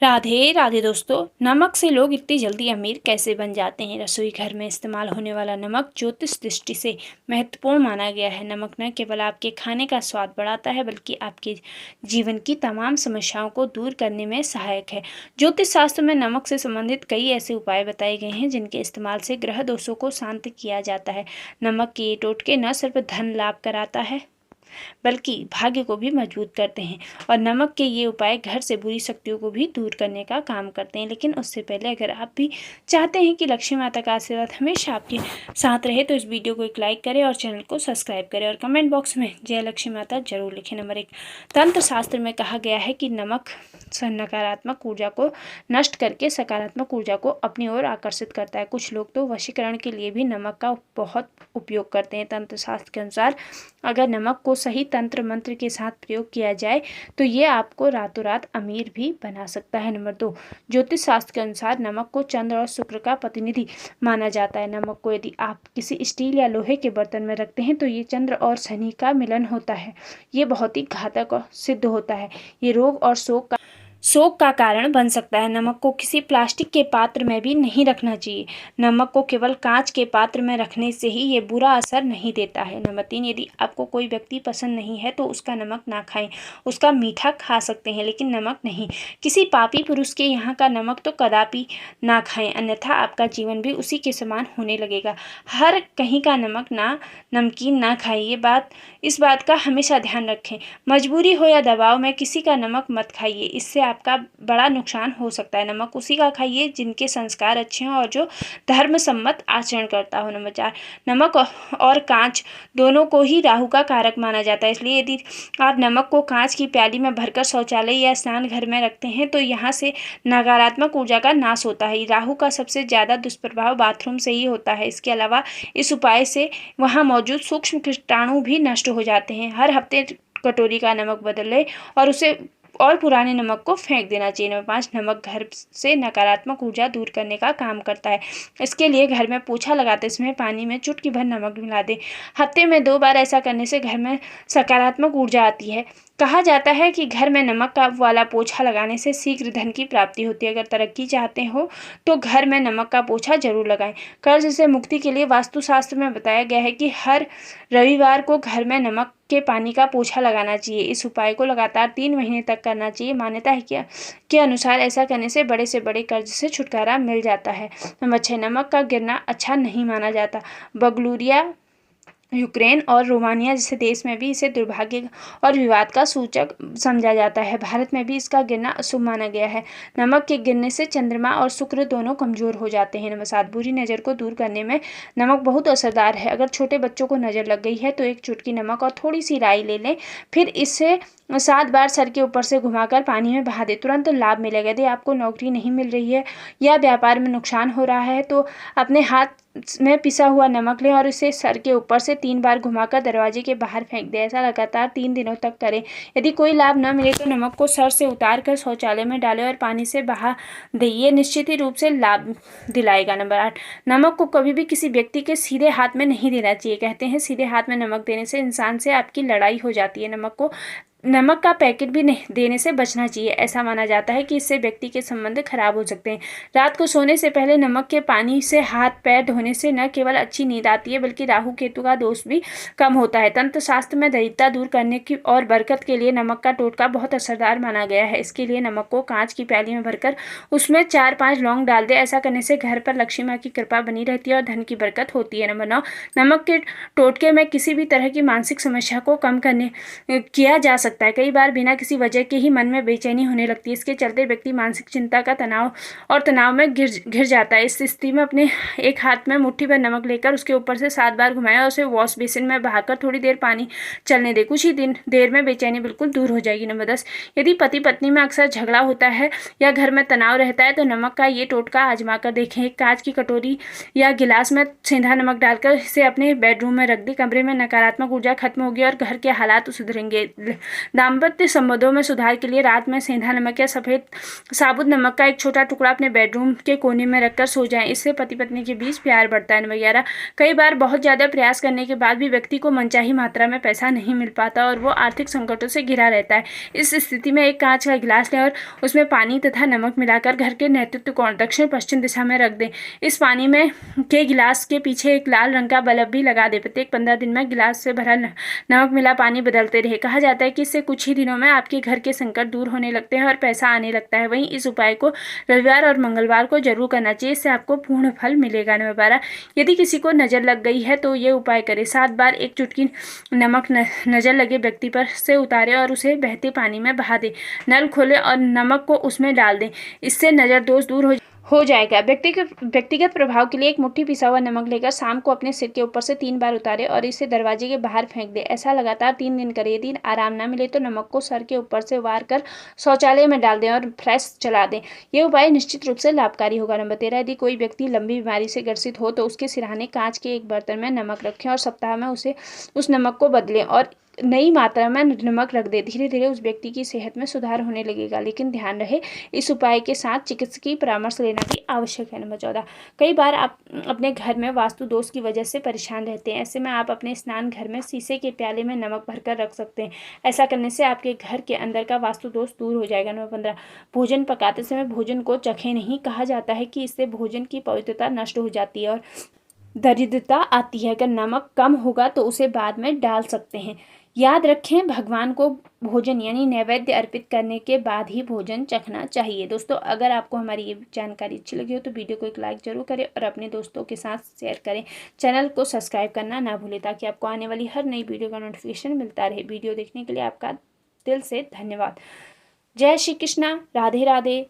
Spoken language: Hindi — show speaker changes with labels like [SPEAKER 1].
[SPEAKER 1] राधे राधे दोस्तों। नमक से लोग इतनी जल्दी अमीर कैसे बन जाते हैं। रसोई घर में इस्तेमाल होने वाला नमक ज्योतिष दृष्टि से महत्वपूर्ण माना गया है। नमक न केवल आपके खाने का स्वाद बढ़ाता है बल्कि आपके जीवन की तमाम समस्याओं को दूर करने में सहायक है। ज्योतिष शास्त्र में नमक से संबंधित कई ऐसे उपाय बताए गए हैं जिनके इस्तेमाल से ग्रह दोषों को शांत किया जाता है। नमक के ये टोटके न सिर्फ धन लाभ कराता है बल्कि भाग्य को भी मजबूत करते हैं और नमक के ये उपाय घर से बुरी शक्तियों को भी दूर करने का काम करते हैं। लेकिन उससे पहले अगर आप भी चाहते हैं कि लक्ष्मी माता का आशीर्वाद हमेशा आपके साथ रहे तो इस वीडियो को एक लाइक करें और चैनल को सब्सक्राइब करें और कमेंट बॉक्स में जय लक्ष्मी माता जरूर लिखें। नंबर 1, तंत्र शास्त्र में कहा गया है कि नमक नकारात्मक ऊर्जा को नष्ट करके सकारात्मक ऊर्जा को अपनी ओर आकर्षित करता है। कुछ लोग तो वशीकरण के लिए भी नमक का बहुत उपयोग करते हैं। तंत्र शास्त्र के अनुसार अगर नमक को सही तंत्र मंत्र के साथ प्रयोग किया जाए तो ये आपको रातों रात अमीर भी बना सकता है। नंबर 2, ज्योतिष शास्त्र के अनुसार नमक को चंद्र और शुक्र का प्रतिनिधि माना जाता है। नमक को यदि आप किसी स्टील या लोहे के बर्तन में रखते हैं तो ये चंद्र और शनि का मिलन होता है। ये बहुत ही घातक सिद्ध होता है। ये रोग और शोक का कारण बन सकता है। नमक को किसी प्लास्टिक के पात्र में भी नहीं रखना चाहिए। नमक को केवल कांच के पात्र में रखने से ही ये बुरा असर नहीं देता है। नंबर 3, यदि आपको कोई व्यक्ति पसंद नहीं है तो उसका नमक ना खाएं। उसका मीठा खा सकते हैं लेकिन नमक नहीं। किसी पापी पुरुष के यहाँ का नमक तो कदापि ना खाएं, अन्यथा आपका जीवन भी उसी के समान होने लगेगा। हर कहीं का नमक ना नमकीन ना खाइए। इस बात का हमेशा ध्यान रखें। मजबूरी हो या दबाव में किसी का नमक मत खाइए, इससे आपका बड़ा नुकसान हो सकता है। नमक उसी का खाइए जिनके संस्कार अच्छे हों और जो धर्म सम्मत आचरण करता हो। नंबर 4, नमक और कांच दोनों को ही राहु का कारक माना जाता है। इसलिए यदि आप नमक को कांच की प्याली में भरकर शौचालय या स्नान घर में रखते हैं तो यहाँ से नकारात्मक ऊर्जा का नाश होता है। राहु का सबसे ज्यादा दुष्प्रभाव बाथरूम से ही होता है। इसके अलावा इस उपाय से वहाँ मौजूद सूक्ष्म कीटाणु भी नष्ट हो जाते हैं। हर हफ्ते कटोरी का नमक बदले और पुराने नमक को फेंक देना चाहिए। नंबर 5, नमक घर से नकारात्मक ऊर्जा दूर करने का काम करता है। इसके लिए घर में पोछा लगाते समय पानी में चुटकी भर नमक मिला दें। हफ्ते में 2 बार ऐसा करने से घर में सकारात्मक ऊर्जा आती है। कहा जाता है कि घर में नमक का वाला पोछा लगाने से शीघ्र धन की प्राप्ति होती है। अगर तरक्की चाहते हो तो घर में नमक का पोछा जरूर लगाएं। कर्ज से मुक्ति के लिए वास्तुशास्त्र में बताया गया है कि हर रविवार को घर में नमक के पानी का पोछा लगाना चाहिए। इस उपाय को लगातार 3 महीने तक करना चाहिए। मान्यता है के अनुसार ऐसा करने से बड़े कर्ज से छुटकारा मिल जाता है। नंबर 6, नमक का गिरना अच्छा नहीं माना जाता। बल्गेरिया, यूक्रेन और रोमानिया जैसे देश में भी इसे दुर्भाग्य और विवाद का सूचक समझा जाता है। भारत में भी इसका गिरना अशुभ माना गया है। नमक के गिरने से चंद्रमा और शुक्र दोनों कमजोर हो जाते हैं। नंबर 7, बुरी नज़र को दूर करने में नमक बहुत असरदार है। अगर छोटे बच्चों को नज़र लग गई है तो एक चुटकी नमक और थोड़ी सी राई ले लें, फिर इसे 7 बार सर के ऊपर से घुमाकर पानी में बहा दें। तुरंत लाभ मिलेगा। यदि आपको नौकरी नहीं मिल रही है या व्यापार में नुकसान हो रहा है तो अपने हाथ में पिसा हुआ नमक लें और इसे सर के ऊपर से 3 बार घुमाकर दरवाजे के बाहर फेंक दें। ऐसा लगातार 3 दिनों तक करें। यदि कोई लाभ न मिले तो नमक को सर से उतार कर शौचालय में डालें और पानी से बहा दें। ये निश्चित ही रूप से लाभ दिलाएगा। नंबर 8, नमक को कभी भी किसी व्यक्ति के सीधे हाथ में नहीं देना चाहिए। कहते हैं सीधे हाथ में नमक देने से इंसान से आपकी लड़ाई हो जाती है। नमक का पैकेट भी नहीं देने से बचना चाहिए। ऐसा माना जाता है कि इससे व्यक्ति के संबंध खराब हो सकते हैं। रात को सोने से पहले नमक के पानी से हाथ पैर धोने से न केवल अच्छी नींद आती है बल्कि राहु केतु का दोष भी कम होता है। तंत्र शास्त्र में दरिद्रता दूर करने की और बरकत के लिए नमक का टोटका बहुत असरदार माना गया है। इसके लिए नमक को कांच की प्याली में भरकर उसमें 4-5 लौंग डाल दे। ऐसा करने से घर पर लक्ष्मी माँ की कृपा बनी रहती है और धन की बरकत होती है। नंबर 9, नमक के टोटके में किसी भी तरह की मानसिक समस्या को कम किया जा सकता है। कई बार बिना किसी वजह के ही मन में बेचैनी होने लगती है। इसके चलते व्यक्ति मानसिक चिंता का तनाव में घिर जाता है। इस स्थिति में अपने एक हाथ में मुट्ठी भर नमक लेकर उसके ऊपर से 7 बार घुमाएं और उसे वॉश बेसिन में बहाकर थोड़ी देर पानी चलने दें। कुछ ही देर में बेचैनी बिल्कुल दूर हो जाएगी। नंबर 10, यदि पति पत्नी में अक्सर झगड़ा होता है या घर में तनाव रहता है तो नमक का ये टोटका आजमा कर देखें। एक कांच की कटोरी या गिलास में सेंधा नमक डालकर इसे अपने बेडरूम में रख दें। कमरे में नकारात्मक ऊर्जा खत्म होगी और घर के हालात सुधरेंगे। दाम्पत्य संबंधों में सुधार के लिए रात में सेंधा नमक या सफ़ेद साबुत नमक का एक छोटा टुकड़ा अपने बेडरूम के कोने में रखकर सो जाएं। इससे पति पत्नी के बीच प्यार बढ़ता है। वगैरह कई बार बहुत ज़्यादा प्रयास करने के बाद भी व्यक्ति को मनचाही मात्रा में पैसा नहीं मिल पाता और वो आर्थिक संकटों से घिरा रहता है। इस स्थिति में एक कांच का गिलास लें और उसमें पानी तथा नमक मिलाकर घर के नेतृत्व कोण दक्षिण पश्चिम दिशा में रख दें। इस पानी में के गिलास के पीछे एक लाल रंग का बल्ब भी लगा दें। प्रत्येक 15 दिन में गिलास से भरा नमक मिला पानी बदलते रहे। कहा जाता है कि इससे कुछ ही दिनों में आपके घर के संकट दूर होने लगते हैं और पैसा आने लगता है। वहीं इस उपाय को रविवार और मंगलवार को जरूर करना चाहिए, इससे आपको पूर्ण फल मिलेगा। नंबर 12, यदि किसी को नजर लग गई है तो ये उपाय करें। 7 बार एक चुटकी नमक नजर लगे व्यक्ति पर से उतारे और उसे बहते पानी में बहा दें। नल खोलें और नमक को उसमें डाल दें। इससे नजर दोष दूर हो जाएगा। व्यक्तिगत प्रभाव के लिए एक मुट्ठी पिसा हुआ नमक लेकर शाम को अपने सिर के ऊपर से 3 बार उतारें और इसे दरवाजे के बाहर फेंक दें। ऐसा लगातार 3 दिन करें। यदि आराम न मिले तो नमक को सर के ऊपर से वार कर शौचालय में डाल दें और फ्लैश चला दें। ये उपाय निश्चित रूप से लाभकारी होगा। नंबर 13, यदि कोई व्यक्ति लंबी बीमारी से ग्रसित हो तो उसके सिरहाने कांच के एक बर्तन में नमक रखें और सप्ताह में उस नमक को बदलें और नई मात्रा में नमक रख दे। धीरे धीरे उस व्यक्ति की सेहत में सुधार होने लगेगा, लेकिन ध्यान रहे इस उपाय के साथ चिकित्सकीय परामर्श लेना भी आवश्यक है। नंबर 14, कई बार आप अपने घर में वास्तु दोष की वजह से परेशान रहते हैं। ऐसे में आप अपने स्नान घर में शीशे के प्याले में नमक भरकर रख सकते हैं। ऐसा करने से आपके घर के अंदर का वास्तु दोष दूर हो जाएगा। नंबर 15, भोजन पकाते समय भोजन को चखें नहीं। कहा जाता है कि इससे भोजन की पवित्रता नष्ट हो जाती है और दरिद्रता आती है। अगर नमक कम होगा तो उसे बाद में डाल सकते हैं। याद रखें, भगवान को भोजन यानी नैवेद्य अर्पित करने के बाद ही भोजन चखना चाहिए। दोस्तों, अगर आपको हमारी ये जानकारी अच्छी लगी हो तो वीडियो को एक लाइक जरूर करें और अपने दोस्तों के साथ शेयर करें। चैनल को सब्सक्राइब करना ना भूलें ताकि आपको आने वाली हर नई वीडियो का नोटिफिकेशन मिलता रहे। वीडियो देखने के लिए आपका दिल से धन्यवाद। जय श्री कृष्णा। राधे राधे।